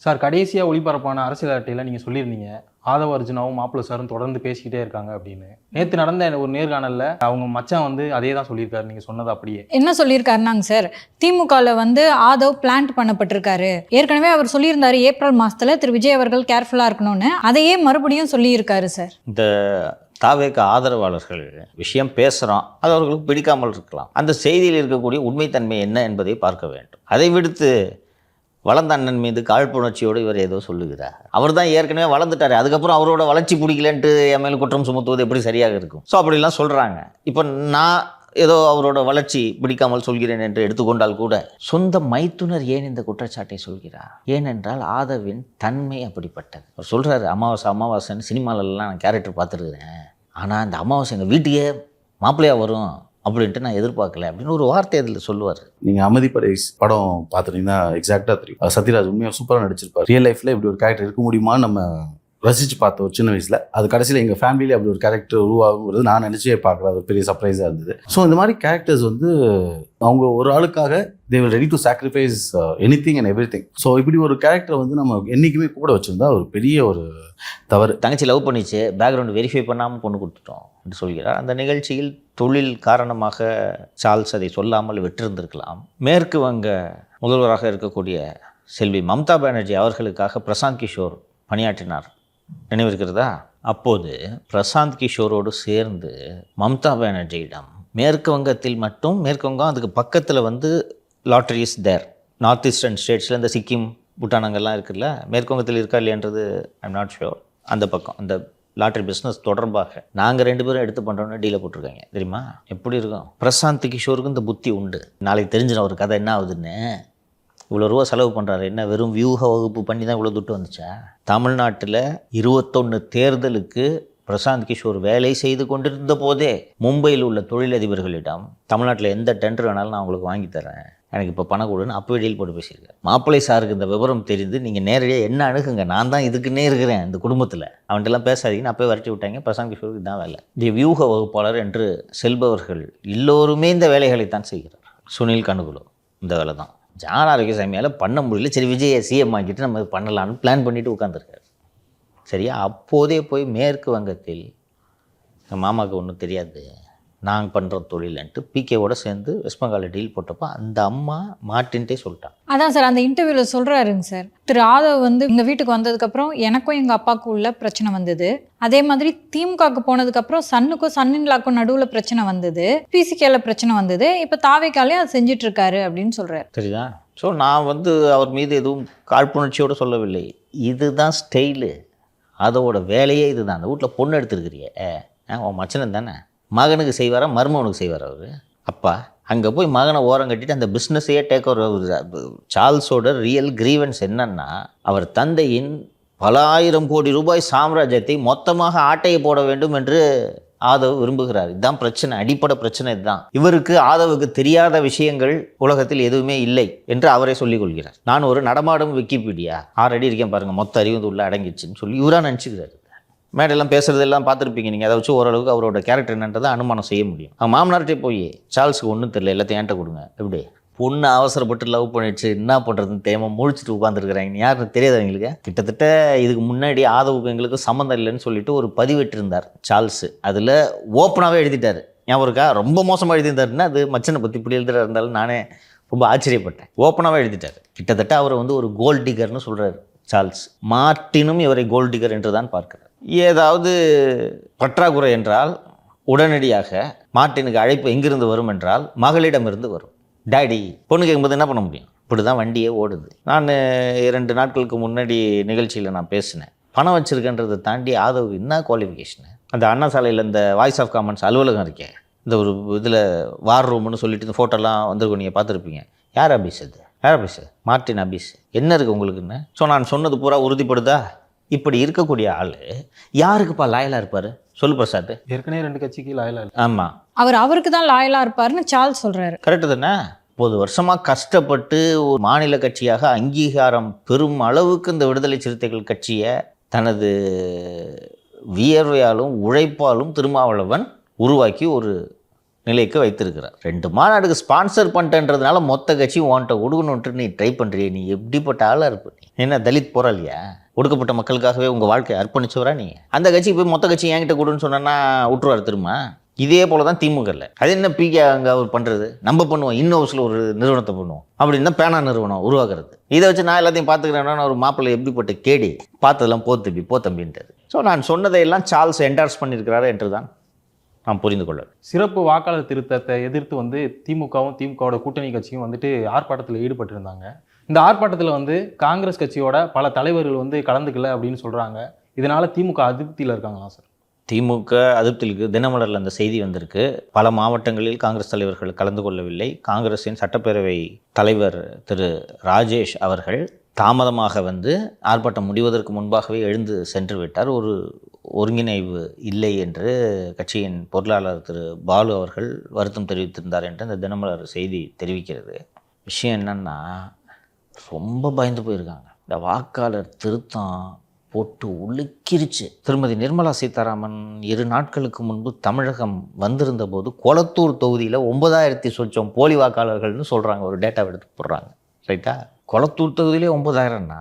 Sir கடைசியாக ஒளிபரப்பான அரசியல் அட்டையில் நீங்கள் சொல்லியிருந்தீங்க ஆதவ அர்ஜுனாவும் மாப்பிள்ளை சாரும் தொடர்ந்து பேசிக்கிட்டே இருக்காங்க அப்படின்னு. நேற்று நடந்த ஒரு நேர்காணலில் அவங்க மச்சான் வந்து அதே தான் சொல்லியிருக்காரு, நீங்கள் சொன்னது அப்படியே. என்ன சொல்லியிருக்காருனாங்க சார், திமுகவில் வந்து ஆதவ் பிளான்ட் பண்ணப்பட்டிருக்காரு. ஏற்கனவே அவர் சொல்லியிருந்தாரு ஏப்ரல் மாதத்தில் திரு விஜய் அவர்கள் கேர்ஃபுல்லாக இருக்கணும்னு. அதையே மறுபடியும் சொல்லியிருக்காரு சார். இந்த தாவேக்கு ஆதரவாளர்கள் விஷயம் பேசுகிறோம், அது அவர்களுக்கு பிடிக்காமல் இருக்கலாம். அந்த செய்தியில் இருக்கக்கூடிய உண்மைத்தன்மை என்ன என்பதை பார்க்க வேண்டும். அதை விடுத்து வளர்ந்த அண்ணன் மீது காழ்ப்புணர்ச்சியோடு இவர் ஏதோ சொல்லுகிறார். அவர் தான் ஏற்கனவே வளர்ந்துட்டார், அதுக்கப்புறம் அவரோட வளர்ச்சி பிடிக்கலன்ட்டு என் மேல் குற்றம் சுமத்துவது எப்படி சரியாக இருக்கும்? ஸோ அப்படிலாம் சொல்கிறாங்க. இப்போ நான் ஏதோ அவரோட வளர்ச்சி பிடிக்காமல் சொல்கிறேன் என்று எடுத்துக்கொண்டால் கூட சொந்த மைத்துனர் ஏன் இந்த குற்றச்சாட்டை சொல்கிறார்? ஏனென்றால் ஆதவின் தன்மை அப்படிப்பட்டது. அவர் சொல்கிறாரு, அமாவாசைன்னு சினிமாலெல்லாம் நான் கேரக்டர் பார்த்துருக்குறேன், ஆனால் அந்த அமாவாசை எங்கள் வீட்டுக்கே மாப்பிள்ளையாக வரும் அப்படின்ட்டு நான் எதிர்பார்க்கல அப்படின்னு ஒரு வார்த்தை அதில் சொல்லுவார். நீங்கள் அமதிப்படை படம் பார்த்துட்டீங்கன்னா எக்ஸாக்டாக தெரியும். சத்யராஜ் உண்மையாக சூப்பராக நடிச்சிருப்பார். ரியல் லைஃப்பில் இப்படி ஒரு கேரக்டர் இருக்க முடியுமான்னு நம்ம ரசித்து பார்த்தோம் ஒரு சின்ன வயசில். அது கடைசியில் எங்கள் ஃபேமிலியில் அப்படி ஒரு கேரக்டர் உருவாகுங்கிறது நான் நினச்சே பார்க்குறது ஒரு பெரிய சர்ப்ரைஸாக இருந்தது. ஸோ இந்த மாதிரி கேரக்டர்ஸ் வந்து அவங்க ஒரு ஆளுக்காக they will ready to sacrifice anything and everything. So இப்படி ஒரு கேரக்டரை வந்து நம்ம என்றைக்குமே கூட வச்சுருந்தா ஒரு பெரிய ஒரு தவறு. தங்கச்சி லவ் பண்ணிச்சு, பேக்ரவுண்ட் வெரிஃபை பண்ணாமல் பொண்ணு கொடுத்துட்டோம் என்று சொல்கிறார். அந்த நிகழ்ச்சியில் தொழில் காரணமாக சார்ல்ஸ் அதை சொல்லாமல் விட்டிருந்திருக்கலாம். மேற்கு வங்க முதல்வராக இருக்கக்கூடிய செல்வி மம்தா பானர்ஜி அவர்களுக்காக பிரசாந்த் கிஷோர் பணியாற்றினார், நினைவிருக்கிறதா? அப்போது பிரசாந்த் கிஷோரோடு சேர்ந்து மம்தா பானர்ஜியிடம் மேற்கு வங்கத்தில் மட்டும், மேற்கு வங்கம் அதுக்கு பக்கத்தில் வந்து லாட்ரிஸ் தேர், நார்த் ஈஸ்டர்ன் ஸ்டேட்ஸில் இந்த சிக்கிம் பூட்டானங்கள்லாம் இருக்குல்ல, மேற்கு வங்கத்தில் இருக்கா இல்லையன்றது ஐம் நாட் ஷுர். அந்த பக்கம் அந்த லாட்ரி பிஸ்னஸ் தொடர்பாக நாங்கள் 2 பேரும் எடுத்து பண்ணுறோன்னு டீலை போட்டிருக்காங்க, தெரியுமா? எப்படி இருக்கும்? பிரசாந்த் கிஷோருக்கு இந்த புத்தி உண்டு. நாளைக்கு தெரிஞ்சிடும் ஒரு கதை என்ன ஆகுதுன்னு. இவ்வளோ ரூபா செலவு பண்ணுறாரு, என்ன வெறும் வியூக வகுப்பு பண்ணி தான் இவ்வளோ துட்டு வந்துச்சா? தமிழ்நாட்டில் 21 தேர்தலுக்கு பிரசாந்த் கிஷோர் வேலை செய்து கொண்டிருந்த போதே மும்பையில் உள்ள தொழிலதிபர்களிடம் தமிழ்நாட்டில் எந்த டெண்டர் வேணாலும் நான் உங்களுக்கு வாங்கி தரேன், எனக்கு இப்போ பணம் கொடுன்னு அப்போவே டீல் போட்டு பேசியிருக்கேன். மாப்பிள்ளை சாருக்கு இந்த விவரம் தெரிந்து நீங்கள் நேரடியாக என்ன அணுகுங்க, நான் தான் இதுக்குன்னே இருக்கிறேன் இந்த குடும்பத்தில், அவன்கிட்டலாம் பேசாதீங்கன்னு அப்போவே வரட்டி விட்டாங்க. பிரசாந்த் கிஷோருக்கு இதுதான் வேலை. இந்த வியூக வகுப்பாளர் என்று செல்பவர்கள் எல்லோருமே இந்த வேலைகளைத்தான் செய்கிறார். சுனில் கனுகுலு இந்த வேலை தான். ஜான் ஆரோக்கியசாமியால் பண்ண முடியல, சரி விஜயை சிஎம் ஆக்கிட்டு நம்ம பண்ணலான்னு பிளான் பண்ணிவிட்டு உட்காந்துருக்காரு. சரியா? அப்போதே போய் மேற்கு வங்கத்தில் எங்கள் மாமாவுக்கு ஒன்றும் தெரியாது, நாங்கள் பண்ணுற தொழிலன்ட்டு பிகேவோட சேர்ந்து வெஸ்ட் பெங்காலில் டீல் போட்டப்போ அந்த அம்மா மாட்டின்ட்டே சொல்லிட்டான். அதான் சார் அந்த இன்டர்வியூவில் சொல்கிறாருங்க சார், திரு ஆதவ் வந்து எங்கள் வீட்டுக்கு வந்ததுக்கப்புறம் எனக்கும் எங்கள் அப்பாவுக்கும் உள்ள பிரச்சனை வந்தது. அதே மாதிரி திமுகவுக்கு போனதுக்கப்புறம் சன்னுக்கும் சன்னின்லாக்கும் நடுவில் பிரச்சனை வந்தது, பிசிகேல பிரச்சனை வந்தது, இப்போ தாவேக்காலே அது செஞ்சிட்ருக்காரு அப்படின்னு சொல்கிறார். சரிதா? ஸோ நான் வந்து அவர் மீது எதுவும் காழ்ப்புணர்ச்சியோடு சொல்லவில்லை. இதுதான் ஸ்டைலு, அதோட வேலையே இதுதான். அந்த வீட்டில் பொண்ணு எடுத்துருக்கிறியே, உன் மச்சனன் தானே, மகனுக்கு செய்வாரா மருமகனுக்கு செய்வார் அவர் அப்பா? அங்கே போய் மகனை ஓரம் கட்டிட்டு அந்த பிஸ்னஸையே டேக் ஓவர். சார்ல்ஸோட ரியல் கிரீவன்ஸ் என்னன்னா, அவர் தந்தையின் பல ஆயிரம் கோடி ரூபாய் சாம்ராஜ்யத்தை மொத்தமாக ஆட்டையை போட வேண்டும் என்று ஆதவ் விரும்புகிறார். இதுதான் பிரச்சனை, அடிப்படை பிரச்சனை இதுதான். இவருக்கு ஆதவுக்கு தெரியாத விஷயங்கள் உலகத்தில் எதுவுமே இல்லை என்று அவரே சொல்லிக் கொள்கிறார். நான் ஒரு நடமாடும் விக்கிபீடியா, 6 அடி இருக்கேன் பாருங்கள், மொத்த அறிவு உள்ள அடங்கிடுச்சுன்னு சொல்லி இவராக நினச்சிக்கிறாரு. மேடெல்லாம் பேசுகிறதெல்லாம் பார்த்துருப்பீங்க நீங்கள். அதை வச்சு ஓரளவுக்கு அவரோட கேரக்டர் என்னன்றதை அனுமானம் செய்ய முடியும். அவன் மாமனார்ட்டே போய் சார்ல்ஸுக்கு ஒன்றும் தெரியல, எல்லாத்தையும் ஏன்ட்ட கொடுங்க, எப்படி பொண்ணு அவசரப்பட்டு லவ் பண்ணிடுச்சு, என்ன பண்ணுறதுன்னு தேவை முழிச்சிட்டு உட்காந்துருக்குறாங்க, யாருன்னு தெரியாது அவங்களுக்கு. கிட்டத்தட்ட இதுக்கு முன்னாடி ஆதவுக்கு எங்களுக்கு சம்மந்தம் இல்லைன்னு சொல்லிட்டு ஒரு பதிவிட்டிருந்தார் சார்ல்ஸு. அதில் ஓப்பனாகவே எழுதிட்டார். ஞாபகம் இருக்கா? ரொம்ப மோசமாக எழுதியிருந்தாருன்னா அது மச்சனை பற்றி இப்படி எழுதுறா இருந்தாலும் நானே ரொம்ப ஆச்சரியப்பட்டேன். ஓப்பனாகவே எழுதிட்டார். கிட்டத்தட்ட அவரை வந்து ஒரு கோல்ட் டிகர்னு சொல்கிறார் சார்ல்ஸ். மார்ட்டினும் இவரை கோல்ட் டிகர் என்று தான் பார்க்கிறார். ஏதாவது பற்றாக்குறை என்றால் உடனடியாக மார்ட்டினுக்கு அழைப்பு எங்கிருந்து வரும் என்றால் மகளிடமிருந்து வரும். டேடி பொண்ணு கேட்கும்போது என்ன பண்ண முடியும்? இப்படி தான் வண்டியே ஓடுது. நான் 2 நாட்களுக்கு முன்னாடி நிகழ்ச்சியில் நான் பேசினேன். பணம் வச்சுருக்கன்றதை தாண்டி ஆதவ் என்ன குவாலிஃபிகேஷனு? அந்த அண்ணா சாலையில் இந்த வாய்ஸ் ஆஃப் காமன்ஸ் அலுவலகம் இருக்கேன், இந்த ஒரு இதில் வார் ரூம்னு சொல்லிட்டு இந்த ஃபோட்டோலாம் வந்திருக்கும், நீங்கள் பார்த்துருப்பீங்க. யார் அபீஸ் அது? யார் அபீஸ்? மார்ட்டின் அபீஸ். என்ன இருக்குது உங்களுக்குன்னு? ஸோ நான் சொன்னது பூரா உறுதிப்படுதா? இப்படி இருக்கக்கூடிய ஆள் யாருக்குப்பா லாயலாக இருப்பார்? சொல்லு பிரசாத். ஏற்கனவே 2 கட்சிக்கு லாயலாக இல்லை. ஆமாம், அவருக்கு தான் லாயலாக இருப்பாருன்னு சார்ல்ஸ் சொல்கிறாரு. கரெக்டு தானே? 30 வருஷமாக கஷ்டப்பட்டு ஒரு மாநில கட்சியாக அங்கீகாரம் பெறும் அளவுக்கு இந்த விடுதலை சிறுத்தைகள் கட்சியை தனது வியர்வையாலும் உழைப்பாலும் திருமாவளவன் உருவாக்கி ஒரு நிலைக்கு வைத்திருக்கிறார். 2 மாநாடுக்கு ஸ்பான்சர் பண்ணிட்டேன்றதுனால மொத்த கட்சி உன்கிட்ட கொடுக்கணுன்ட்டு நீ ட்ரை பண்ணுறிய, நீ எப்படிப்பட்ட ஆளாக இருப்ப? நீ என்ன தலித் போராளியா? ஒடுக்கப்பட்ட மக்களுக்காகவே உங்கள் வாழ்க்கையை அர்ப்பணிச்சவரா நீங்கள்? அந்த கட்சிக்கு போய் மொத்த கட்சி என்கிட்ட கொடுன்னு சொன்னா விட்டுருவார் திரும்ப. இதே போல தான் திமுகல. அது என்ன பிகே அங்கே அவர் பண்ணுறது? நம்ம பண்ணுவோம், இன்னோஸில் ஒரு நிறுவனத்தை பண்ணுவோம் அப்படின்னு தான் பேனா நிறுவனம் உருவாக்குறது. இதை வச்சு நான் எல்லாத்தையும் பார்த்துக்கிறேன்னா ஒரு மாப்பிள்ளை எப்படிப்பட்ட கேடி பார்த்ததெல்லாம் போ தம்பின்றது. ஸோ நான் சொன்னதையெல்லாம் சார்ல்ஸ் என்டார்ஸ் பண்ணியிருக்கிறாரு என்று தான் நாம் புரிந்து கொள்ள. சிறப்பு வாக்காளர் திருத்தத்தை எதிர்த்து வந்து திமுகவும் திமுகவோட கூட்டணி கட்சியும் வந்துட்டு ஆர்ப்பாட்டத்தில் ஈடுபட்டிருந்தாங்க. இந்த ஆர்ப்பாட்டத்தில் வந்து காங்கிரஸ் கட்சியோட பல தலைவர்கள் வந்து கலந்துக்கல அப்படின்னு சொல்கிறாங்க. இதனால் திமுக அதிருப்தியில் இருக்காங்களா சார்? திமுக அதிருப்திக்கு தினமலரில் அந்த செய்தி வந்திருக்கு. பல மாவட்டங்களில் காங்கிரஸ் தலைவர்கள் கலந்து கொள்ளவில்லை. காங்கிரஸின் சட்டப்பேரவை தலைவர் திரு ராஜேஷ் அவர்கள் தாமதமாக வந்து ஆர்ப்பாட்டம் முடிவதற்கு முன்பாகவே எழுந்து சென்று விட்டார். ஒரு ஒருங்கிணைவு இல்லை என்று கட்சியின் பொருளாளர் திரு பாலு அவர்கள் வருத்தம் தெரிவித்திருந்தார் என்று இந்த தினமலர் செய்தி தெரிவிக்கிறது. விஷயம் என்னன்னா, ரொம்ப பயந்து போயிருக்காங்க. இந்த வாக்காளர் திருத்தம் போட்டு உலுக்கிருச்சு. திருமதி நிர்மலா சீதாராமன் 2 நாட்களுக்கு முன்பு தமிழகம் வந்திருந்த போது கொளத்தூர் தொகுதியில் 9000 சொச்சம் போலி வாக்காளர்கள்னு சொல்கிறாங்க. ஒரு டேட்டாவை எடுத்து போடுறாங்க, ரைட்டா? கொளத்தூர் தொகுதியிலே 9000ன்னா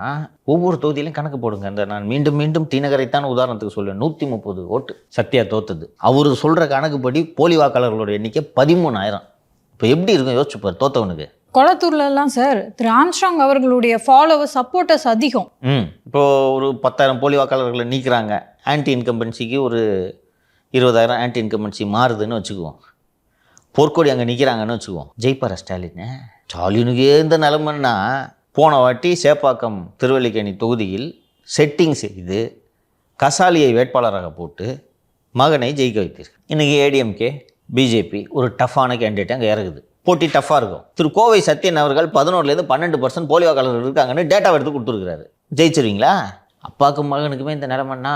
ஒவ்வொரு தொகுதியிலையும் கணக்கு போடுங்க. இந்த நான் மீண்டும் மீண்டும் டிநகரைத்தான் உதாரணத்துக்கு சொல்லுவேன். 130 ஓட்டு சத்யா தோத்தது. அவர் சொல்கிற கணக்குப்படி போலி வாக்காளர்களோட எண்ணிக்கை 13,000. இப்போ எப்படி இருக்கும் யோசிச்சுப்பார் தோத்தவனுக்கு. கொளத்தூர்லலாம் சார் திரு ஆம்ஸ்ட்ராங் அவர்களுடைய ஃபாலோவர்ஸ் சப்போர்ட்டர்ஸ் அதிகம். இப்போது ஒரு 10,000 போலி வாக்காளர்களை நீக்கிறாங்க. ஆன்டி இன்கம்பன்சிக்கு ஒரு 20,000 ஆன்டி இன்கம்பன்சி மாறுதுன்னு வச்சுக்குவோம். பொற்கொடி அங்கே நிற்கிறாங்கன்னு வச்சுக்குவோம். ஜெயிப்பாரா ஸ்டாலினுக்கே இந்த நிலமைன்னா போன வாட்டி சேப்பாக்கம் திருவல்லிக்கேணி தொகுதியில் செட்டிங் செய்து கசாலியை வேட்பாளராக போட்டு மகனை ஜெயிக்க வைத்தீர்கள். இன்றைக்கி ஏடிஎம்கே பிஜேபி ஒரு டஃப்பான கேண்டிடேட் அங்கே இறங்குது. போட்டி டஃப்பாக இருக்கும். திரு கோவை சத்யன் அவர்கள் 11லேருந்து 12% போலி வாக்காளர்கள் இருக்காங்கன்னு டேட்டாவை எடுத்து கொடுத்துருக்கிறாரு. ஜெயிச்சிருவீங்களா? அப்பாவுக்கும் மகனுக்குமே இந்த நிலைமைன்னா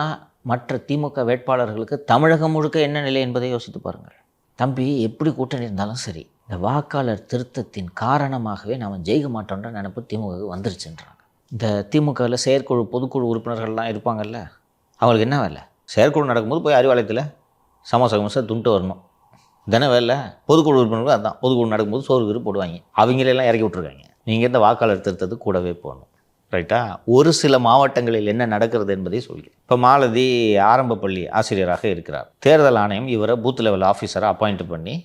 மற்ற திமுக வேட்பாளர்களுக்கு தமிழகம் முழுக்க என்ன நிலை என்பதை யோசித்து பாருங்கள். தம்பி, எப்படி கூட்டணி இருந்தாலும் சரி, இந்த வாக்காளர் திருத்தத்தின் காரணமாகவே நாம் ஜெயிக்க மாட்டோன்ற நினைப்பு திமுக வந்துருச்சுன்றாங்க. இந்த திமுகவில் செயற்குழு பொதுக்குழு உறுப்பினர்கள்லாம் இருப்பாங்கல்ல, அவங்களுக்கு என்ன வேலை? செயற்குழு நடக்கும்போது போய் அறிவாலயத்தில் சமோசா துண்டு வரணும், தானே வேலை. பொதுக்குழு உறுப்பினர்கள் அதுதான். பொதுக்குழு நடக்கும்போது சோறு போடுவாங்க. அவங்களெல்லாம் இறக்கி விட்ருக்காங்க. நீங்கள் இந்த வாக்காளர் திருத்தது கூடவே போகணும், ரைட்டா? ஒரு சில மாவட்டங்களில் என்ன நடக்கிறது என்பதை சொல்கிறேன். இப்போ மாலதி ஆரம்ப பள்ளி ஆசிரியராக இருக்கிறார். தேர்தல் ஆணையம் இவரை பூத் லெவல் ஆஃபீஸரை அப்பாயிண்ட் பண்ணி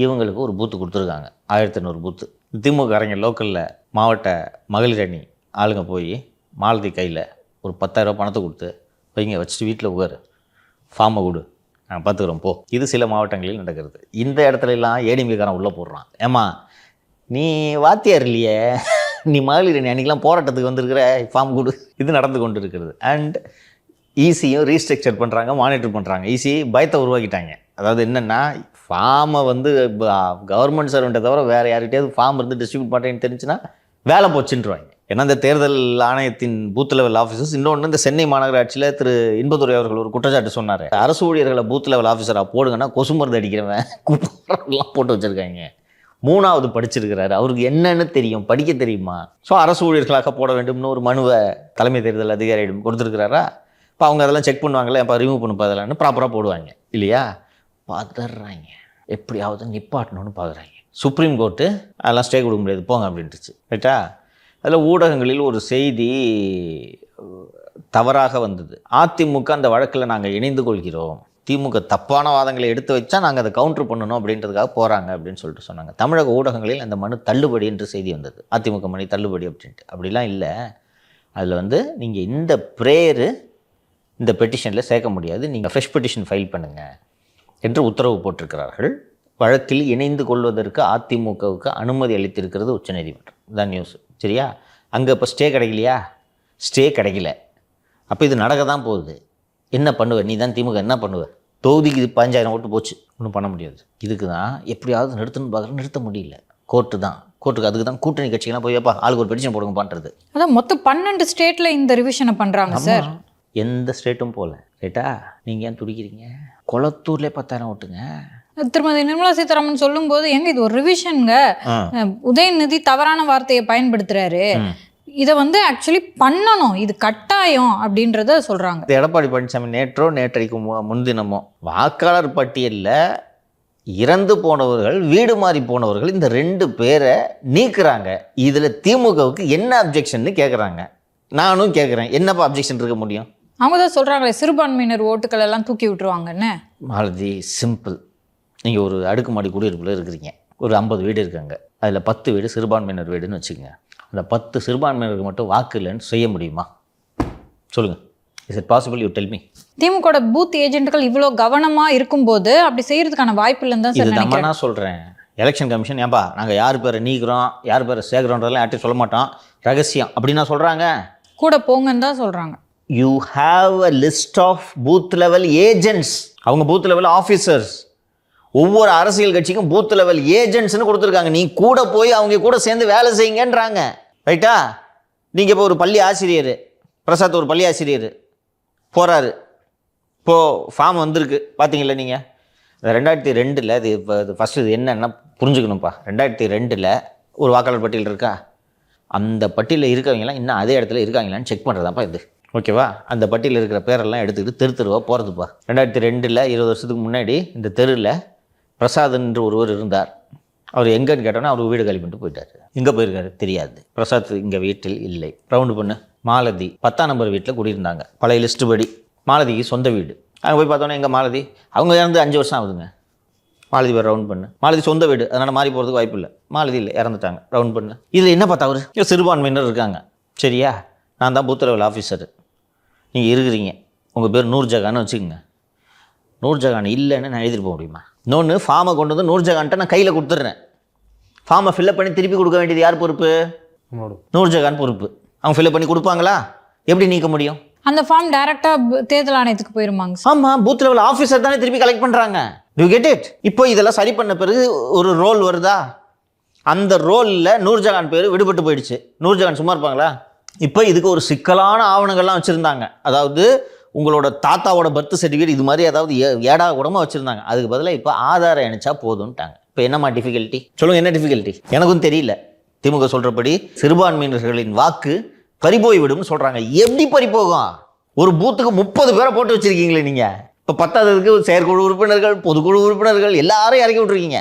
இவங்களுக்கு ஒரு பூத்து கொடுத்துருக்காங்க. 1500 பூத்து. திமுக அரங்க லோக்கலில் மாவட்ட மகளிர் அணி ஆளுங்க போய் மாலதி கையில் ஒரு 10,000 பணத்தை கொடுத்து வைங்க, வச்சுட்டு வீட்டில் உட்காரு, ஃபார்மை கொடு, நான் பார்த்துக்குறோம் போ. இது சில மாவட்டங்களில் நடக்கிறது. இந்த இடத்துலலாம் ஏடிஎம்கேக்காரன் உள்ளே போடுறான். ஏம்மா, நீ வாத்தியார் இல்லையே, நீ மகளிர் அன்றைக்கெலாம் போராட்டத்துக்கு வந்திருக்கிற, ஃபார்ம் கொடு. இது நடந்து கொண்டு இருக்கிறது. அண்ட் ஈஸியும் ரீஸ்ட்ரக்சர் பண்ணுறாங்க, மானிட்டர் பண்ணுறாங்க. ஈஸி பயத்தை உருவாக்கிட்டாங்க. அதாவது என்னென்னா, ஃபார்மை வந்து கவர்மெண்ட் சர்வெண்ட்டை தவிர வேறு யார்கிட்டயாவது ஃபார்ம் இருந்து டிஸ்ட்ரிபியூட் பண்ணுறேன்னு தெரிஞ்சுன்னா வேலை போச்சுன்றாங்க. ஏன்னா இந்த தேர்தல் ஆணையத்தின் பூத் லெவல் ஆஃபீஸர்ஸ், இன்னொன்று இந்த சென்னை மாநகராட்சியில் திரு இன்பதுரை அவர்கள் ஒரு குற்றச்சாட்டு சொன்னார். அரசு ஊழியர்களை பூத் லெவல் ஆஃபீஸராக போடுங்கன்னா கொசு மருந்து அடிக்கிறவன் குப்பெல்லாம் போட்டு வச்சுருக்காங்க. 3வது படிச்சிருக்கிறாரு, அவருக்கு என்னன்னு தெரியும், படிக்க தெரியுமா? ஸோ அரசு ஊழியர்களாக போட வேண்டும்னு ஒரு மனுவை தலைமை தேர்தல் அதிகாரியிடம் கொடுத்துருக்கிறாரா? இப்போ அவங்க அதெல்லாம் செக் பண்ணுவாங்களே, இப்போ ரிமூவ் பண்ணுப்பா அதெல்லாம் ப்ராப்பராக போடுவாங்க இல்லையா? பதறாங்க, எப்படியாவது நிப்பாட்டணும்னு பார்க்குறாங்க. சுப்ரீம் கோர்ட்டு அதெல்லாம் ஸ்டே கொடுக்க முடியாது போங்க அப்படின்ட்டுச்சு, ரைட்டா? அதில் ஊடகங்களில் ஒரு செய்தி தவறாக வந்தது. அதிமுக அந்த வழக்கில் நாங்கள் இணைந்து கொள்கிறோம், திமுக தப்பான வாதங்களை எடுத்து வச்சா நாங்கள் அதை கவுண்டர் பண்ணணும் அப்படின்றதுக்காக போகிறாங்க அப்படின்னு சொல்லிட்டு சொன்னாங்க. தமிழக ஊடகங்களில் அந்த மனு தள்ளுபடி என்று செய்தி வந்தது. அதிமுக மணி தள்ளுபடி அப்படின்ட்டு. அப்படிலாம் இல்லை. அதில் வந்து நீங்கள் இந்த ப்ரேயரு இந்த பெட்டிஷனில் சேர்க்க முடியாது, நீங்கள் ஃப்ரெஷ் பெட்டிஷன் ஃபைல் பண்ணுங்கள் என்று உத்தரவு போட்டிருக்கிறார்கள். வழக்கில் இணைந்து கொள்வதற்கு அதிமுகவுக்கு அனுமதி அளித்திருக்கிறது உச்சநீதிமன்றம். இதான் நியூஸ், சரியா? அங்கே இப்போ ஸ்டே கிடைக்கலையா? ஸ்டே கிடைக்கல. அப்போ இது நடக்க தான் போகுது. என்ன பண்ணுவ நீ? தான் திமுக என்ன பண்ணுவ? தொகுதிக்கு 15,000 ஓட்டு போச்சு, ஒன்றும் பண்ண முடியாது. இதுக்கு தான் எப்படியாவது நிறுத்தணும்னு பார்க்குறேன், நிறுத்த முடியல. கோர்ட்டுக்கு அதுக்கு தான் கூட்டணி கட்சிகள்லாம் போய்ப்பா ஆளுக்கு ஒரு பெட்டிஷன் போடுங்க பண்ணுறது. அதான் மொத்தம் 12 ஸ்டேட்டில் இந்த ரிவிஷனை பண்ணுறாங்க சார். எந்த ஸ்டேட்டும் போகல, ரைட்டா? நீங்கள் ஏன் துடிக்கிறீங்க? கொளத்தூர்லேயே 10,000 ஓட்டுங்க. திருமதி நிர்மலா சீதாராமன் சொல்லும்போது எங்க இது ஒரு ரிவிஷனுங்க, உதயநிதி தவறான வார்த்தையை பயன்படுத்துறாரு, இதை வந்து ஆக்சுவலி பண்ணணும், இது கட்டாயம் அப்படின்றத சொல்றாங்க. எடப்பாடி பழனிசாமி நேற்றைக்கு முன்தினமோ வாக்காளர் பட்டியலில் இறந்து போனவர்கள், வீடு மாறி போனவர்கள், இந்த 2 பேரை நீக்குறாங்க. இதில் திமுகவுக்கு என்ன அப்ஜெக்ஷன் கேட்குறாங்க. நானும் கேட்குறேன், என்னப்பா அப்ஜெக்ஷன் இருக்க முடியும்? அவங்க தான் சொல்கிறாங்களே சிறுபான்மையினர் ஓட்டுக்கள் எல்லாம் தூக்கி விட்டுருவாங்கன்னு. மாலதி, சிம்பிள். நீங்கள் ஒரு அடுக்குமாடி குடியிருப்பில் இருக்கிறீங்க, ஒரு 50 வீடு இருக்காங்க, அதில் 10 வீடு சிறுபான்மையினர் வீடுன்னு வச்சுக்கோங்க. அந்த 10 சிறுபான்மையினருக்கு மட்டும் வாக்கு இல்லைன்னு செய்ய முடியுமா? சொல்லுங்கள். Is it possible? You tell me. DMK booth ஏஜென்ட்கள் இவ்வளோ கவனமாக இருக்கும்போது அப்படி செய்யறதுக்கான வாய்ப்பு இல்லைன்னு தான் சார் இது நம்ம நினைக்கிறேன். நான் சொல்கிறேன், எலெக்ஷன் கமிஷன் ஏன்பா நாங்கள் யார் பேரை நீக்கிறோம் யார் பேரை சேர்க்குறோன்றதெல்லாம் யார்ட்டையும் சொல்ல மாட்டோம், ரகசியம் அப்படின்னா சொல்கிறாங்க. கூட போங்கன்னு தான் சொல்கிறாங்க. You have a list of booth level agents. அவங்க பூத் லெவல் ஆஃபீஸர்ஸ். ஒவ்வொரு அரசியல் கட்சிக்கும் பூத் லெவல் ஏஜென்ட்ஸ்னு கொடுத்துருக்காங்க. நீ கூட போய் அவங்க கூட சேர்ந்து வேலை செய்யுங்கன்றாங்க. ரைட்டா? நீங்கள் இப்போ ஒரு பள்ளி ஆசிரியர், பிரசாத் ஒரு பள்ளி ஆசிரியர் போகிறாரு, இப்போது ஃபார்ம் வந்திருக்கு பார்த்தீங்களா நீங்கள்? 2002 இது இப்போ இது ஃபஸ்ட்டு இது என்னென்னா புரிஞ்சுக்கணும்ப்பா. 2002 ஒரு வாக்காளர் பட்டியல் இருக்கா, அந்த பட்டியலில் இருக்கவங்களாம் இன்னும் அதே இடத்துல இருக்காங்களான்னு செக் பண்ணுறதாப்பா இது. ஓகேவா? அந்த பட்டியலில் இருக்கிற பேரெல்லாம் எடுத்துக்கிட்டு தெரு தெருவாக போகிறதுப்பா. 2002 20 வருஷத்துக்கு முன்னாடி இந்த தெருவில் பிரசாத் என்று ஒருவர் இருந்தார். அவர் எங்கன்னு கேட்டோன்னா அவர் வீடு காலி பண்ணிட்டு போயிட்டார். எங்கே போயிருக்காரு தெரியாது. பிரசாத் இங்கே வீட்டில் இல்லை. ரவுண்டு பண்ணு. மாலதி 10ஆம் நம்பர் வீட்டில் குடியிருந்தாங்க பழைய லிஸ்ட்டு படி. மாலதிக்கு சொந்த வீடு. அங்கே போய் பார்த்தோன்னே எங்கள் மாலதி, அவங்க இறந்து 5 வருஷம் ஆகுதுங்க. மாலதி பேர் ரவுண்ட் பண்ணு. மாலதி சொந்த வீடு, அதனால் மாறி போகிறதுக்கு வாய்ப்பு இல்லை. மாலதி இல்லை, இறந்துட்டாங்க. ரவுண்ட் பண்ணு. இதில் என்ன பார்த்தா அவர் சிறுபான்மையினர் இருக்காங்க. சரியா? நான் தான் பூத் லெவல் ஆஃபீஸர். நீங்கள் இருக்கிறீங்க, உங்கள் பேர் நூர்ஜஹான்னு வச்சுக்கோங்க. நூர்ஜஹான் இல்லைன்னு நான் எழுதிட்டு போக முடியுமா? இன்னொன்று, ஃபார்மை கொண்டு வந்து நூர்ஜஹான்ட்ட நான் கையில் கொடுத்துட்றேன். ஃபார்மை ஃபில்அப் பண்ணி திருப்பி கொடுக்க வேண்டியது யார் பொறுப்பு? நூர்ஜஹான் பொறுப்பு. அவங்க ஃபில்அப் பண்ணி கொடுப்பாங்களா? எப்படி நீக்க முடியும்? அந்த ஃபார்ம் டைரெக்டாக தேர்தல் ஆணையத்துக்கு போயிருமாங்க சார். ஆமாம், பூத் லெவல் ஆஃபீஸர் தானே திருப்பி கலெக்ட் பண்ணுறாங்க. You get it? இப்போ இதெல்லாம் சரி பண்ண பிறகு ஒரு ரோல் வருதா? அந்த ரோலில் நூர்ஜஹான் பேர் விடுபட்டு போயிடுச்சு. நூர்ஜஹான் சும்மா இருப்பாங்களா? இப்போ இதுக்கு ஒரு சிக்கலான ஆவணங்கள்லாம் வச்சுருந்தாங்க. அதாவது உங்களோட தாத்தாவோட பர்த் சர்டிஃபிகேட் இது மாதிரி ஏதாவது ஏடா கூடமாக வச்சுருந்தாங்க. அதுக்கு பதிலாக இப்போ ஆதாரம் இணைச்சா போதும்ட்டாங்க. இப்போ என்னம்மா டிஃபிகல்ட்டி? சொல்லுங்கள், என்ன டிஃபிகல்ட்டி? எனக்கும் தெரியல. திமுக சொல்கிறபடி சிறுபான்மையினர்களின் வாக்கு பறிபோய் விடும்னு சொல்கிறாங்க. எப்படி பறிபோகும்? ஒரு பூத்துக்கு 30 பேரை போட்டு வச்சுருக்கீங்களே நீங்கள். இப்போ 10ஆவதுக்கு செயற்குழு உறுப்பினர்கள், பொதுக்குழு உறுப்பினர்கள் எல்லாரும் இறக்கி விட்ருக்கீங்க.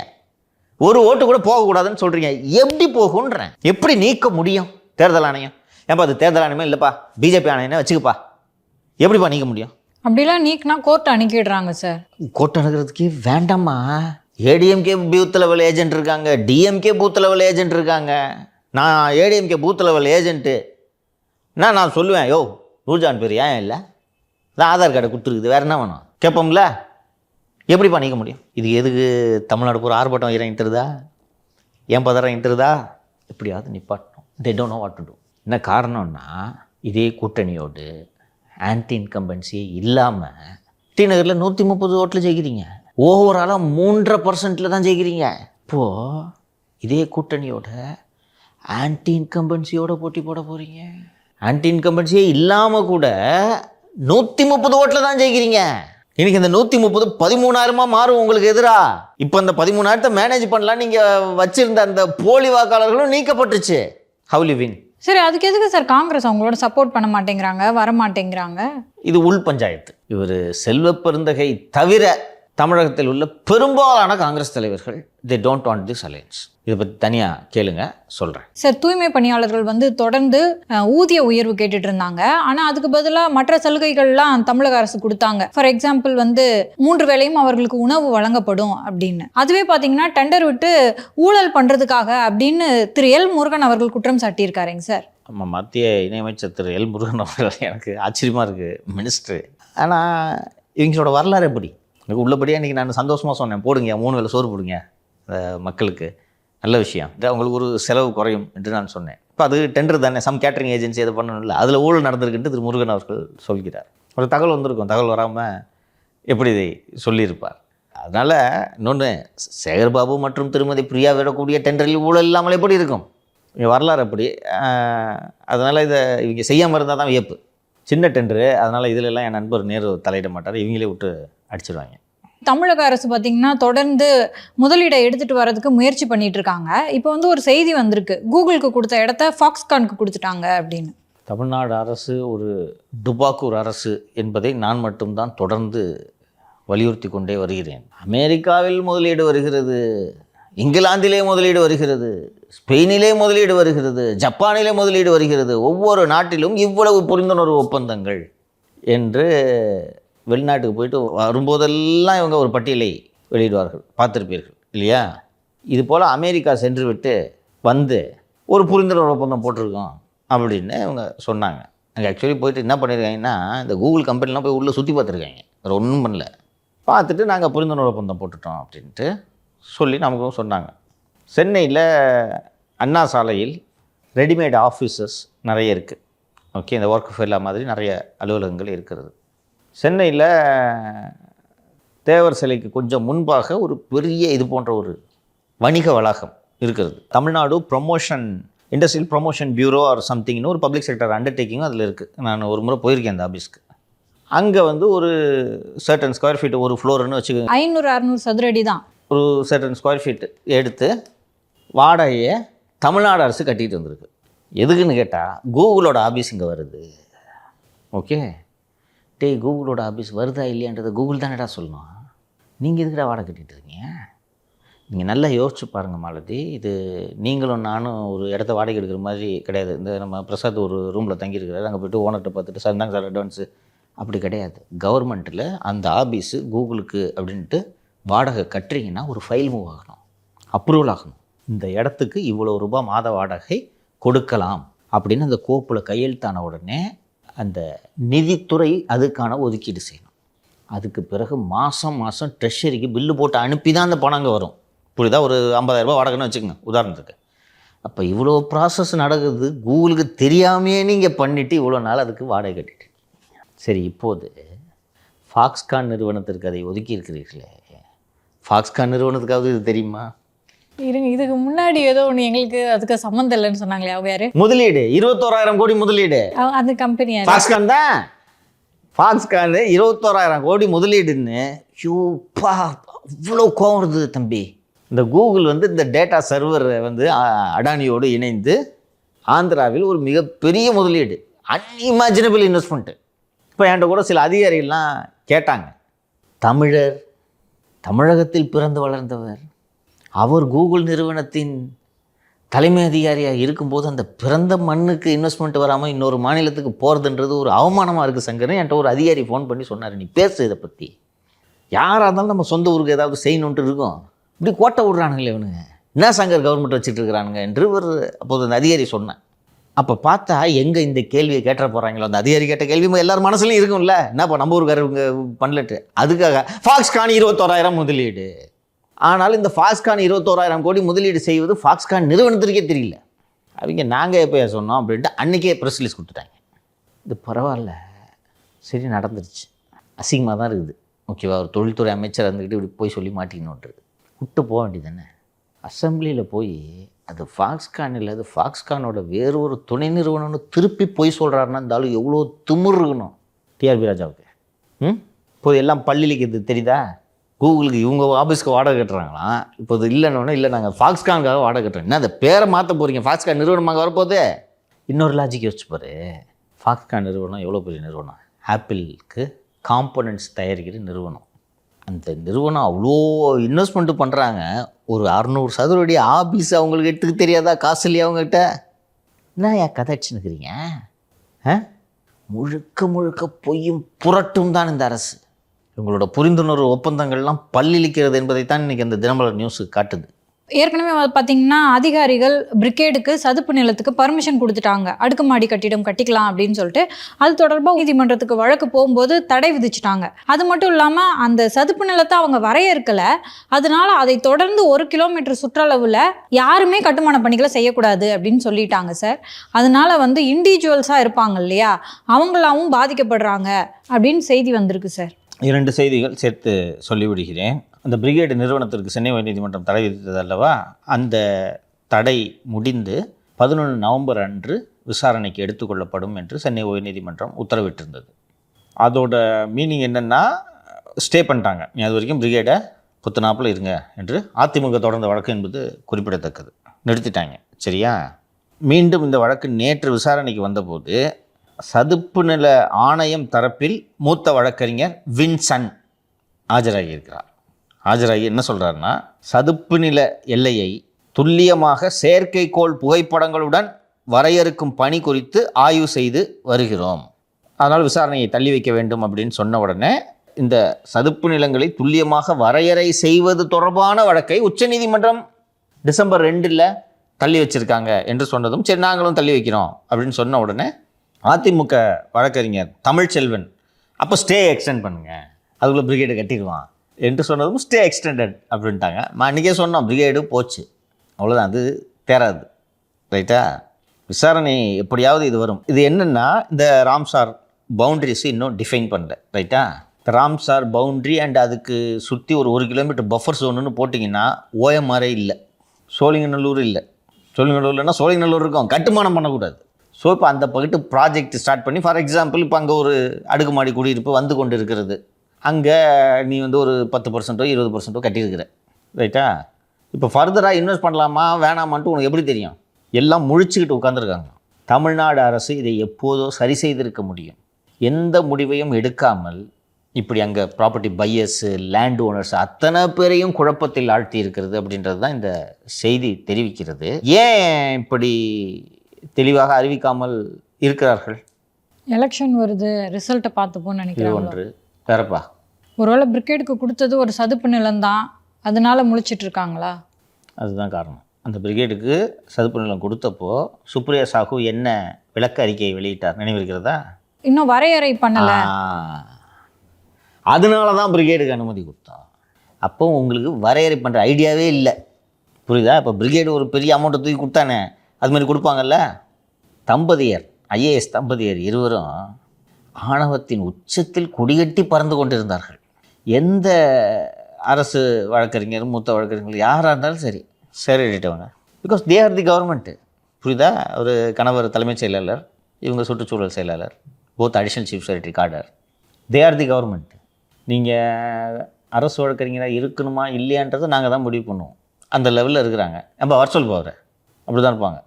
ஒரு ஓட்டு கூட போகக்கூடாதுன்னு சொல்கிறீங்க. எப்படி போகுன்றேன். எப்படி நீக்க முடியும் தேர்தல் ஆணையம்? ஏன்பா அது தேர்தல் ஆணையமே இல்லைப்பா, பிஜேபி ஆணையமே வச்சுக்கப்பா. எப்படிப்பா நீக்க முடியும்? அப்படிலாம் நீக்கினா கோர்ட் அணுகிடுறாங்க சார். கோர்ட் அணுகிறதுக்கே வேண்டாமா? ஏடிஎம்கே பூத் லெவல் ஏஜென்ட் இருக்காங்க, டிஎம்கே பூத் லெவல் ஏஜென்ட் இருக்காங்க. நான் ஏடிஎம்கே பூத் லெவல் ஏஜென்ட்டு நான் சொல்லுவேன், யோ நூர்ஜஹான் பேர் ஏன் இல்லை, அதான் ஆதார் கார்டை கொடுத்துருக்குது, வேறு என்ன வேணும் கேட்போம்ல. எப்படி பண்ணிக்க முடியும்? இது எதுக்கு தமிழ்நாடு பூரா ஆர்ப்பாட்டம் இறங்கிட்டுருதா, ஏன் பதறம் இறங்கிட்டுருதா? எப்படியாவது நிப்பாட்டணும். They don't know what to do. என்ன காரணம்னா, இதே கூட்டணியோடு ஆன்டி இன்கம்பன்சியே இல்லாமல் டி நகரில் 130 ஓட்டில் ஜெயிக்கிறீங்க. ஓவராலாக 3.5% தான் ஜெயிக்கிறீங்க. இப்போது இதே கூட்டணியோட ஆன்டி இன்கம்பன்சியோட போட்டி போட போகிறீங்க. ஆன்டி இன்கம்பன்சியே இல்லாமல் கூட 130 ஓட்டில் தான் ஜெயிக்கிறீங்க. இன்றைக்கி இந்த 130 13,000 மாறும் உங்களுக்கு எதிராக. இப்போ அந்த 13,000 மேனேஜ் பண்ணலாம். நீங்கள் வச்சுருந்த அந்த போலி வாக்காளர்களும் நீக்கப்பட்டுச்சு. How you win? சரி, அதுக்கு எதுக்கு சார் காங்கிரஸ் அவங்களோட சப்போர்ட் பண்ண மாட்டேங்கிறாங்க, வர மாட்டேங்கிறாங்க? இது உள் பஞ்சாயத்து. இவர் செல்வ பெருந்தகை தவிர தமிழகத்தில் உள்ள பெரும்பாலான காங்கிரஸ் தலைவர்கள் they don't want this alliance. இதை பற்றி தனியாக கேளுங்க, சொல்கிறேன். சார், தூய்மை பணியாளர்கள் தொடர்ந்து ஊதிய உயர்வு கேட்டுட்டு இருந்தாங்க. ஆனால் அதுக்கு பதிலாக மற்ற சலுகைகள்லாம் தமிழக அரசு கொடுத்தாங்க. ஃபார் எக்ஸாம்பிள் 3 வேளையும் அவர்களுக்கு உணவு வழங்கப்படும் அப்படின்னு. அதுவே பார்த்தீங்கன்னா டெண்டர் விட்டு ஊழல் பண்ணுறதுக்காக அப்படின்னு திரு எல் முருகன் அவர்கள் குற்றம் சாட்டியிருக்காருங்க சார். நம்ம மத்திய இணையமைச்சர் திரு எல் முருகன் அவர்கள் எனக்கு ஆச்சரியமாக இருக்குது, மினிஸ்டர். ஆனால் இவங்களோட வரலாறு எப்படி? எனக்கு உள்ளபடியாக இன்றைக்கி நான் சந்தோஷமாக சொன்னேன், போடுங்க 3 வேளை சோறு போடுங்க மக்களுக்கு, நல்ல விஷயம், அவங்களுக்கு ஒரு செலவு குறையும் என்று நான் சொன்னேன். இப்போ அது டெண்டர் தானே, சம் கேட்டரிங் ஏஜென்சி எதை பண்ணணும் இல்லை, அதில் ஊழல் நடந்திருக்குன்ட்டு திரு முருகன் அவர்கள் சொல்கிறார். ஒரு தகவல் வந்திருக்கும், தகவல் வராமல் எப்படி இதை சொல்லியிருப்பார். அதனால் இன்னொன்று, சேகர்பாபு மற்றும் திருமதி பிரியா விடக்கூடிய டெண்டரில் ஊழல் இல்லாமல் எப்படி இருக்கும்? இங்கே வரலாறு அப்படி. அதனால் இதை இவங்க செய்யாமல் இருந்தால் தான் வியப்பு. சின்ன டெண்டரு, அதனால் இதிலெல்லாம் என் நண்பர் நேரு தலையிட மாட்டார், இவங்களே விட்டு அடிச்சிடுவாங்க. தமிழக அரசு பார்த்தீங்கன்னா தொடர்ந்து முதலீடை எடுத்துகிட்டு வரதுக்கு முயற்சி பண்ணிட்டு இருக்காங்க. இப்போ ஒரு செய்தி வந்திருக்கு, கூகுளுக்கு கொடுத்த இடத்த ஃபாக்ஸ்கானுக்கு கொடுத்துட்டாங்க அப்படின்னு. தமிழ்நாடு அரசு ஒரு டுபாக்கூர் அரசு என்பதை நான் மட்டும்தான் தொடர்ந்து வலியுறுத்தி கொண்டே வருகிறேன். அமெரிக்காவில் முதலீடு வருகிறது, இங்கிலாந்திலே முதலீடு வருகிறது, ஸ்பெயினிலே முதலீடு வருகிறது, ஜப்பானிலே முதலீடு வருகிறது, ஒவ்வொரு நாட்டிலும் இவ்வளவு புரிந்துணர்வு ஒப்பந்தங்கள் என்று வெளிநாட்டுக்கு போயிட்டு வரும்போதெல்லாம் இவங்க ஒரு பட்டியலை வெளியிடுவார்கள், பார்த்துருப்பீர்கள் இல்லையா? இது போல் அமெரிக்கா சென்று விட்டு வந்து ஒரு புரிந்துணர்வு ஒப்பந்தம் போட்டிருக்கோம் அப்படின்னு இவங்க சொன்னாங்க. அங்கே ஆக்சுவலி போயிட்டு என்ன பண்ணியிருக்காங்கன்னா, இந்த கூகுள் கம்பெனிலாம் போய் உள்ளே சுற்றி பார்த்துருக்காங்க, வேறு ஒன்றும் பண்ணல. பார்த்துட்டு நாங்கள் புரிந்துணர்வு ஒப்பந்தம் போட்டுட்டோம் அப்படின்ட்டு சொல்லி நமக்கும் சொன்னாங்க. சென்னையில் அண்ணா சாலையில் ரெடிமேட் ஆஃபீஸஸ் நிறைய இருக்குது. ஓகே, இந்த ஒர்க் ஃபெல்லா மாதிரி நிறைய அலுவலகங்கள் இருக்கிறது. சென்னையில் தேவர் சிலைக்கு கொஞ்சம் முன்பாக ஒரு பெரிய இது போன்ற ஒரு வணிக வளாகம் இருக்கிறது. Tamil Nadu industrial promotion bureau or சம்திங்னு ஒரு பப்ளிக் செக்டர் அண்டர்டேக்கிங்கும் அதில் இருக்குது. நான் ஒரு முறை போயிருக்கேன் அந்த ஆஃபீஸ்க்கு. அங்கே வந்து ஒரு சர்டன் ஸ்கொயர் ஃபீட் ஒரு ஃப்ளோர்னு வச்சுக்கோங்க, 500-600 சதுரடி தான். ஒரு சர்டன் ஸ்கொயர் ஃபீட் எடுத்து வாடகையை தமிழ்நாடு அரசு கட்டிகிட்டு வந்திருக்கு. எதுக்குன்னு கேட்டால் கூகுளோட ஆஃபீஸ் இங்கே வருது. ஓகே, கூகுளோட ஆஃபீஸ் வருதா இல்லையான்றதை கூகுள் தானேடா சொல்லணும். நீங்கள் எதுக்குடா வாடகை கட்டிகிட்டு இருக்கீங்க? நீங்கள் நல்லா யோசிச்சு பாருங்கள் மாலதி. இது நீங்களும் நானும் ஒரு இடத்த வாடகை எடுக்கிற மாதிரி கிடையாது. இந்த நம்ம பிரசாத் ஒரு ரூமில் தங்கியிருக்கிறாரு, அங்கே போய்ட்டு ஓனர்கிட்ட பார்த்துட்டு சார் தாங்க சார் அட்வான்ஸு, அப்படி கிடையாது. கவர்மெண்ட்டில் அந்த ஆஃபீஸு கூகுளுக்கு அப்படின்ட்டு வாடகை கட்டுறீங்கன்னா ஒரு ஃபைல் மூவ் ஆகணும், அப்ரூவல் ஆகணும். இந்த இடத்துக்கு இவ்வளோ ரூபாய் மாத வாடகை கொடுக்கலாம் அப்படின்னு அந்த கோப்பில் கையெழுத்தான உடனே அந்த நிதித்துறை அதுக்கான ஒதுக்கீடு செய்யணும். அதுக்கு பிறகு மாதம் ட்ரெஷரிக்கு பில்லு போட்டு அனுப்பி தான் அந்த பணம் அங்கே வரும். புரியுதா? ஒரு 50,000 ரூபாய் வாடகைன்னு வச்சுக்கோங்க உதாரணத்துக்கு. அப்போ இவ்வளோ ப்ராசஸ் நடக்குது, கூகுளுக்கு தெரியாமையே நீங்கள் பண்ணிவிட்டு இவ்வளோ நாள் அதுக்கு வாடகை கட்டிட்டு. சரி, இப்போது ஃபாக்ஸ்கான் நிறுவனத்திற்கு அதை ஒதுக்கி இருக்கிறீர்களே, ஃபாக்ஸ்கான் நிறுவனத்துக்காவது இது தெரியுமா? இருங்க, இதுக்கு முன்னாடி ஏதோ ஒன்று எங்களுக்கு அதுக்கு சம்மந்தம் இல்லைன்னு சொன்னாங்களே, அவங்க யாரு? முதலீடு 21,000 கோடி முதலீடு அந்த கம்பெனி ஃபாக்ஸ்கான் தான். ஃபாக்ஸ்கான் 21,000 கோடி முதலீடுன்னு ஷூப்பா அவ்வளோ கோவம் வருது தம்பி. இந்த கூகுள் வந்து இந்த டேட்டா சர்வர் வந்து அடானியோடு இணைந்து ஆந்திராவில் ஒரு மிகப்பெரிய முதலீடு, அன்இமேஜினபிள் இன்வெஸ்ட்மெண்ட்டு. இப்போ என்கிட்ட கூட சில அதிகாரிகள்லாம் கேட்டாங்க, தமிழகத்தில் பிறந்து வளர்ந்தவர், அவர் கூகுள் நிறுவனத்தின் தலைமை அதிகாரியாக இருக்கும்போது அந்த பிறந்த மண்ணுக்கு இன்வெஸ்ட்மெண்ட் வராமல் இன்னொரு மாநிலத்துக்கு போகிறதுன்றது ஒரு அவமானமாக இருக்குது சங்கர்னு என்கிட்ட ஒரு அதிகாரி ஃபோன் பண்ணி சொன்னார். நீ பேசு இதை பற்றி. யாராக இருந்தாலும் நம்ம சொந்த ஊருக்கு ஏதாவது செய்யணுன்ட்டு இருக்கும், இப்படி கோட்டை விட்றானுங்களே இவனுங்க, என்ன சங்கர் கவர்மெண்ட் வச்சுட்டு இருக்கிறானுங்க என்று ஒரு அப்போது அந்த அதிகாரி சொன்னேன். அப்போ பார்த்தா எங்கே இந்த கேள்வியை கேட்ட போகிறாங்களோ, அந்த அதிகாரி கேட்ட கேள்வி எல்லாரும் மனசுலையும் இருக்கும்ல, என்னப்பா நம்ம ஊருக்காரங்க பண்ணலட்டு. அதுக்காக ஃபாக்ஸ்கான் 21,000 முதலீடு. ஆனால் இந்த ஃபாக்ஸ்கான் 21,000 கோடி முதலீடு செய்வது ஃபாக்ஸ்கான் நிறுவனத்திற்கே தெரியல. அவங்க நாங்கள் எப்போ சொன்னோம் அப்படின்ட்டு அன்றைக்கே ப்ரெஸ் ரிலீஸ் கொடுத்துட்டாங்க. இது பரவாயில்ல, சரி நடந்துருச்சு, அசிங்கமாக தான் இருக்குது. ஓகேவா? ஒரு தொழில்துறை அமைச்சர் இருந்துக்கிட்டு இப்படி போய் சொல்லி மாட்டிக்கணுன்றது விட்டு போக வேண்டியது தானே. அசம்பிளியில் போய் அது ஃபாக்ஸ்கான் இல்லை, அது ஃபாக்ஸ்கானோட வேறு ஒரு துணை நிறுவனம்னு திருப்பி போய் சொல்கிறாருன்னா இருந்தாலும் எவ்வளோ திமிர் இருக்கணும் டிஆர்பி ராஜாவுக்கு. இப்போது எல்லாம் பள்ளிக்கு இது தெரியுதா? கூகுளுக்கு இவங்க ஆஃபீஸ்க்கு வாடகை கட்டுறாங்களாம். இப்போ இது இல்லைன்னு இல்லை, நாங்கள் ஃபாக்ஸ்கானுக்காக வாடகை கட்டுறோம். என்ன அந்த பேரை மாற்ற போகிறீங்க? ஃபாக்ஸ்கான் நிறுவனமாக வரப்போதே. இன்னொரு லாஜிக் யோசிச்சு பாரு, ஃபாக்ஸ்கான் நிறுவனம் எவ்வளோ பெரிய நிறுவனம், ஆப்பிளுக்கு காம்போனன்ட்ஸ் தயாரிக்கிற நிறுவனம். அந்த நிறுவனம் அவ்வளோ இன்வெஸ்ட்மெண்ட்டு பண்ணுறாங்க. ஒரு 600 சதுரடி ஆஃபீஸ் அவங்களுக்கு எடுத்துக்க தெரியாதா? காசு இல்லையா அவங்ககிட்ட? என்ன ஏன் கதைச்சுன்னு இருக்கிறீங்க? முழுக்க பொய்யும் புரட்டும் தான் இந்த அரசு. இவங்களோட புரிந்துணர்வு ஒப்பந்தங்கள்லாம் பல்லிழிக்கிறது என்பதைத்தான் இன்றைக்கி அந்த தினமலர் நியூஸு காட்டுது. ஏற்கனவே பார்த்தீங்கன்னா அதிகாரிகள் பிரிகேடுக்கு சதுப்பு நிலத்துக்கு பர்மிஷன் கொடுத்துட்டாங்க, அடுக்குமாடி கட்டிடம் கட்டிக்கலாம் அப்படின்னு சொல்லிட்டு. அது தொடர்பாக நீதிமன்றத்துக்கு வழக்கு போகும்போது தடை விதிச்சிட்டாங்க. அது மட்டும் இல்லாமல் அந்த சதுப்பு நிலத்தை அவங்க வரையறுக்கலை, அதனால அதை தொடர்ந்து 1 கிலோமீட்டர் சுற்றளவில் யாருமே கட்டுமான பணிகளை செய்யக்கூடாது அப்படின்னு சொல்லிட்டாங்க சார். அதனால வந்து இண்டிவிஜுவல்ஸாக இருப்பாங்க இல்லையா, அவங்களாவும் பாதிக்கப்படுறாங்க அப்படின்னு செய்தி வந்திருக்கு சார். 2 செய்திகள் சேர்த்து சொல்லிவிடுகிறேன். அந்த பிரிகேடு நிறுவனத்திற்கு சென்னை உயர்நீதிமன்றம் தடை விதித்தது அல்லவா, அந்த தடை முடிந்து 11 நவம்பர் அன்று விசாரணைக்கு எடுத்துக்கொள்ளப்படும் என்று சென்னை உயர்நீதிமன்றம் உத்தரவிட்டிருந்தது. அதோட மீனிங் என்னென்னா, ஸ்டே பண்ணிட்டாங்க, நீ அது வரைக்கும் பிரிகேடை புத்துனாப்பில் இருங்க என்று அதிமுக தொடர்ந்த வழக்கு என்பது குறிப்பிடத்தக்கது. நிறுத்திட்டாங்க. சரியா? மீண்டும் இந்த வழக்கு நேற்று விசாரணைக்கு வந்தபோது சதுப்பு நில ஆணையம் தரப்பில் மூத்த வழக்கறிஞர் வின்சன் ஆஜராகியிருக்கிறார். ஆஜராகி என்ன சொல்கிறாருன்னா, சதுப்பு நில எல்லையை துல்லியமாக செயற்கைக்கோள் புகைப்படங்களுடன் வரையறுக்கும் பணி குறித்து ஆய்வு செய்து வருகிறோம். அதனால் விசாரணையை தள்ளி வைக்க வேண்டும் அப்படின்னு சொன்ன உடனே இந்த சதுப்பு நிலங்களை துல்லியமாக வரையறை செய்வது தொடர்பான வழக்கை உச்சநீதிமன்றம் டிசம்பர் 2 தள்ளி வச்சிருக்காங்க என்று சொன்னதும் சரி நாங்களும் தள்ளி வைக்கிறோம் அப்படின்னு சொன்ன உடனே அதிமுக வழக்கறிஞர் தமிழ்ச்செல்வன் அப்போ ஸ்டே எக்ஸ்டெண்ட் பண்ணுங்க, அதுக்குள்ளே பிரிகேடு கட்டிடுவான் என்று சொன்னதும் ஸ்டே எக்ஸ்டெண்டட் அப்படின்ட்டாங்க. அன்றைக்கே சொன்னோம் பிரிகேடு போச்சு, அவ்வளோதான், அது தேராது. ரைட்டா? விசாரணை எப்படியாவது இது வரும். இது என்னென்னா, இந்த ராம்சார் பவுண்ட்ரிஸ் இன்னும் டிஃபைன் பண்ணல. ரைட்டா? இந்த ராம்சார் பவுண்ட்ரி அண்ட் அதுக்கு சுற்றி ஒரு 1 கிலோமீட்டர் பஃபர் ஜோனுன்னு போட்டிங்கன்னா ஓஎம்ஆரே இல்லை, சோழிங்கநல்லூர் இல்லை. சோழிங்கநல்லூர்னா சோழிங்கநல்லூர் இருக்கும், கட்டுமானம் பண்ணக்கூடாது. ஸோ இப்போ அந்த பகிட்டு ப்ராஜெக்ட் ஸ்டார்ட் பண்ணி, ஃபார் எக்ஸாம்பிள் இப்போ அங்கே ஒரு அடுக்குமாடி குடியிருப்பு வந்து கொண்டு இருக்கிறது, அங்கே நீ வந்து ஒரு 10% 20% கட்டியிருக்கிற. ரைட்டா? இப்போ ஃபர்தராக இன்வெஸ்ட் பண்ணலாமா வேணாமான்ட்டு உனக்கு எப்படி தெரியும்? எல்லாம் முழிச்சுக்கிட்டு உட்காந்துருக்காங்க. தமிழ்நாடு அரசு இதை எப்போதோ சரி செய்திருக்க முடியும். எந்த முடிவையும் எடுக்காமல் இப்படி அங்கே ப்ராப்பர்ட்டி பையர்ஸு, லேண்ட் ஓனர்ஸ் அத்தனை பேரையும் குழப்பத்தில் ஆழ்த்தி இருக்கிறது அப்படின்றது தான் இந்த செய்தி தெரிவிக்கிறது. ஏன் இப்படி தெளிவாக அறிவிக்காமல் இருக்கிறார்கள்? எலெக்ஷன் வருது, ரிசல்ட்டை பார்த்துப்போன்னு இது நினைக்கிறேன். ஒன்று. வேறப்பா, ஒருவேளை பிரிகேடுக்கு கொடுத்தது ஒரு சதுப்பு நிலம்தான், அதனால முழிச்சிட்டு இருக்காங்களா? அதுதான் காரணம். அந்த பிரிகேடுக்கு சதுப்பு நிலம் கொடுத்தப்போ சுப்ரியா சாஹூ என்ன விளக்க அறிக்கையை வெளியிட்டார் நினைவு இருக்கிறதா? இன்னும் வரையறை பண்ணல. அதனால தான் பிரிகேடுக்கு அனுமதி கொடுத்தோம். அப்போ உங்களுக்கு வரையறை பண்ணுற ஐடியாவே இல்லை, புரியுதா? இப்போ பிரிகேடு ஒரு பெரிய அமௌண்ட்டை தூக்கி கொடுத்தானே, அது மாதிரி கொடுப்பாங்கல்ல. தம்பதியர், ஐஏஎஸ் தம்பதியர் இருவரும் ஆணவத்தின் உச்சத்தில் கொடிகட்டி பறந்து கொண்டிருந்தார்கள். எந்த அரசு வழக்கறிஞர், மூத்த வழக்கறிஞர்கள் யாராக இருந்தாலும் சரி சேரிட்டவங்க, because they are the government, புரியுதா? ஒரு கணவர் தலைமைச் செயலாளர், இவங்க சுற்றுச்சூழல் செயலாளர், both additional chief secretary cadre, they are the government. நீங்கள் அரசு வழக்கறிஞராக இருக்கணுமா இல்லையான்றதை நாங்கள் தான் முடிவு பண்ணுவோம். அந்த லெவலில் இருக்கிறாங்க. நம்ம வர்ச்சுவல் பவர் அப்படி தான் இருப்பாங்க.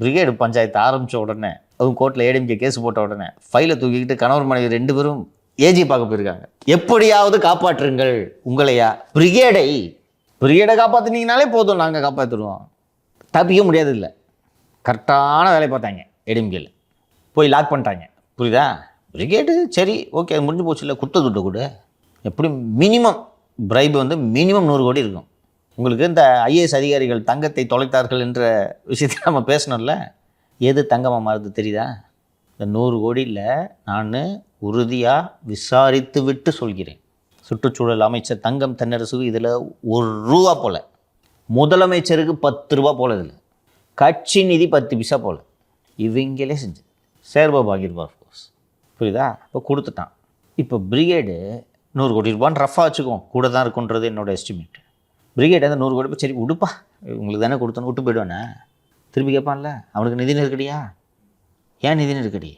பிரிகேடு பஞ்சாயத்து ஆரம்பித்த உடனே, அதுவும் கோர்ட்டில் ஏடிஎம்கே கேஸ் போட்ட உடனே ஃபைலை தூக்கிக்கிட்டு கணவர் மனைவி 2 பேரும் ஏஜி பார்க்க போயிருக்காங்க. எப்படியாவது காப்பாற்றுங்கள் உங்களையா? பிரிகேடை காப்பாற்றினீங்கனாலே போதும், நாங்கள் காப்பாற்றிடுவோம். தப்பிக்க முடியாது. இல்லை, கரெக்டான வேலையை பார்த்தாங்க ஏடிஎம்கேல, போய் லாக் பண்ணிட்டாங்க. புரியுதா? பிரிகேடு சரி ஓகே, அது முடிஞ்சு போச்சு. இல்லை, குத்த துட்டை கூட எப்படி மினிமம் பிரைபு வந்து மினிமம் 100 கோடி இருக்கும். உங்களுக்கு இந்த ஐஏஎஸ் அதிகாரிகள் தங்கத்தை தொலைத்தார்கள் என்ற விஷயத்தை நம்ம பேசணும்ல, எது தங்கமாக மாறுது தெரியுதா? இந்த 100 கோடியில் நான் உறுதியாக விசாரித்து விட்டு சொல்கிறேன். சுற்றுச்சூழல் அமைச்சர் தங்கம் தென்னரசுக்கு இதில் ₹1 போல், முதலமைச்சருக்கு ₹10 போல், இதில் கட்சி நிதி 10 பைசா போல், இவங்களே செஞ்சு சேர்பாபு ஆகிருப்பார் கோர்ஸ். புரியுதா? இப்போ கொடுத்துட்டான். இப்போ பிரிகேடு 100 கோடி ரூபான்னு ரஃபாக வச்சுக்குவோம், கூட தான் இருக்குன்றது என்னோடய எஸ்டிமேட். பிரிகேட் அந்த 100 கோடி சரி விடுப்பா, உங்களுக்கு தானே கொடுத்தோன்னு விட்டு போயிடுவானே, திருப்பி கேட்பான்ல. அவனுக்கு நிதி நெருக்கடியா? ஏன் நிதி நெருக்கடி?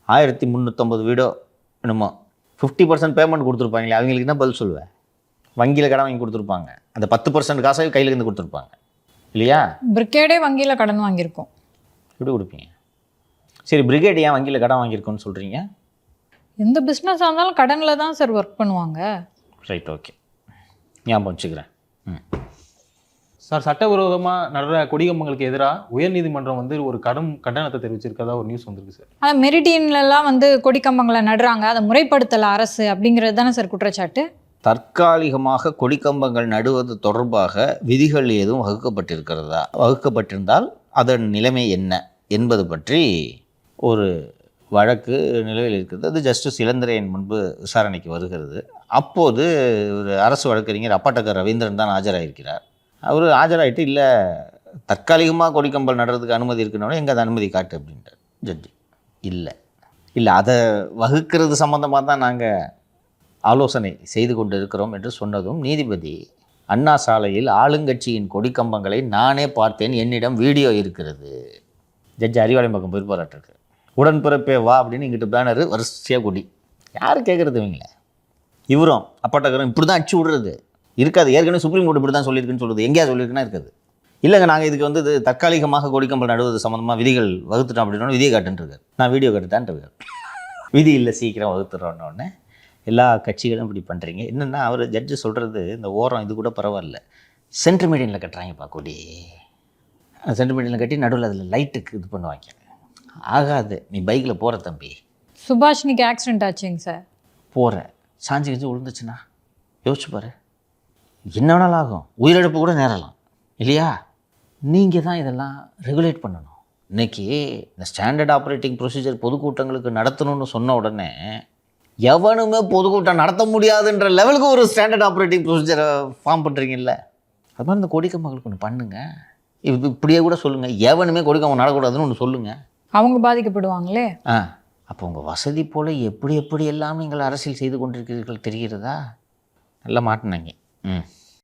1350 வீடோ என்னமோ 50% பேமெண்ட் கொடுத்துருப்பாங்களே, அவங்களுக்கு என்ன பதில் சொல்லுவேன்? வங்கியில் கடன் வாங்கி கொடுத்துருப்பாங்க, அந்த 10% காசாக கையில் இருந்து கொடுத்துருப்பாங்க இல்லையா? பிரிகேடே வங்கியில் கடன் வாங்கியிருக்கோம். எப்படி கொடுப்பீங்க? சரி, பிரிகேட் ஏன் வங்கியில் கடன் வாங்கியிருக்கோன்னு சொல்கிறீங்க? எந்த பிஸ்னஸாக இருந்தாலும் கடனில் தான் சார் ஒர்க் பண்ணுவாங்க. ரைட், ஓகே, ஞாபகம் வச்சுக்கிறேன். சார், சட்டவிரோதமாக நடுற கொடிகம்பங்களுக்கு எதிராக உயர்நீதிமன்றம் வந்து ஒரு கண்டனத்தை தெரிவிச்சிருக்கதா ஒரு நியூஸ் வந்திருக்கு சார். ஆனால் மெரிடியன்லாம் வந்து கொடிக்கம்பங்களை நடுறாங்க, அதை முறைப்படுத்தலை அரசு, அப்படிங்கிறது தானே சார் குற்றச்சாட்டு. தற்காலிகமாக கொடிக்கம்பங்கள் நடுவது தொடர்பாக விதிகள் ஏதும் வகுக்கப்பட்டிருந்தால் அதன் நிலைமை என்ன என்பது பற்றி ஒரு வழக்கு நிலுவையில் இருக்கிறது. அது ஜஸ்டிஸ் இளந்திரையன் முன்பு விசாரணைக்கு வருகிறது. அப்போது ஒரு அரசு வழக்கறிஞர் அப்பாட்டக்கர் ரவீந்திரன் தான் ஆஜராகிருக்கிறார். அவர் ஆஜராகிட்டு, இல்லை தற்காலிகமாக கொடிக்கம்பல் நடுறதுக்கு அனுமதி இருக்குன்னு, எங்கே அது அனுமதி காட்டு அப்படின்ட்டார் ஜட்ஜி. இல்லை அதை வகுக்கிறது சம்மந்தமாக தான் நாங்கள் ஆலோசனை செய்து கொண்டு இருக்கிறோம் என்று சொன்னதும் நீதிபதி, அண்ணா சாலையில் ஆளுங்கட்சியின் கொடிக்கம்பங்களை நானே பார்த்தேன், என்னிடம் வீடியோ இருக்கிறது. ஜட்ஜி அறிவாலயம் பக்கம் போய் போராட்டிருக்கு. உடன்பிறப்பே வா அப்படின்னு இங்கிட்டு பேனரு வரிசையாக கொடி. யார் கேட்குறது? இவங்கள இவரும் அப்பாட்டக்கரும் இப்படி தான் அடிச்சு விடுறது இருக்காது. ஏற்கனவே சுப்ரீம் கோர்ட் இப்படி தான் சொல்லியிருக்குன்னு சொல்லுது, எங்கேயா சொல்லியிருக்குன்னா இருக்காது. இல்லைங்க, நாங்கள் இதுக்கு வந்து இது தற்காலிகமாக கொடிக்கம்பல் நடுவது சம்மந்தமாக விதிகள் வகுத்துட்டோம் அப்படின்னா விதியை காட்டுன்றிருக்காரு. நான் வீடியோ காட்டுதான்ட்டு விதி இல்லை, சீக்கிரம் வகுத்துறோன்னொடனே எல்லா கட்சிகளும் இப்படி பண்ணுறீங்க. என்னென்னா அவர் ஜட்ஜு சொல்கிறது, இந்த ஓரம் இது கூட பரவாயில்ல, சென்ட்ரு மீடியனில் கட்டுறாங்கப்பா கொடி. சென்ட்ரு மீடியனில் கட்டி நடுவில் அதில் லைட்டுக்கு இது பண்ணுவாங்க. ஆகாது, நீ பைக்கில் போகிற தம்பி, சுபாஷினிக்கு ஆக்சிடென்ட் ஆச்சுங்க சார். போகிற சாஞ்சி கிஞ்சி விழுந்துச்சுன்னா யோசிச்சு பாரு, என்ன வேணாலும் ஆகும், உயிரிழப்பு கூட நேரலாம் இல்லையா? நீங்கள் தான் இதெல்லாம் ரெகுலேட் பண்ணணும். இன்றைக்கி இந்த ஸ்டாண்டர்ட் ஆப்ரேட்டிங் ப்ரொசீஜர் பொதுக்கூட்டங்களுக்கு நடத்தணும்னு சொன்ன உடனே எவனுமே பொதுக்கூட்டம் நடத்த முடியாதுன்ற லெவலுக்கு ஒரு ஸ்டாண்டர்ட் ஆப்ரேட்டிங் ப்ரொசீஜரை ஃபார்ம் பண்ணுறீங்கல்ல. அது மாதிரி இந்த கொடிக்கம்பங்களுக்கு ஒன்று பண்ணுங்கள். இப்படியே கூட சொல்லுங்கள், எவனுமே கொடிக்கம்பம் நடக்கூடாதுன்னு ஒன்று சொல்லுங்கள். அவங்க பாதிக்கப்படுவாங்களே. அப்போ உங்கள் வசதி போல் எப்படி எல்லாம் நீங்கள் அரசியல் செய்து கொண்டிருக்கிறீர்கள் தெரிகிறதா? நல்லா மாட்டினாங்க.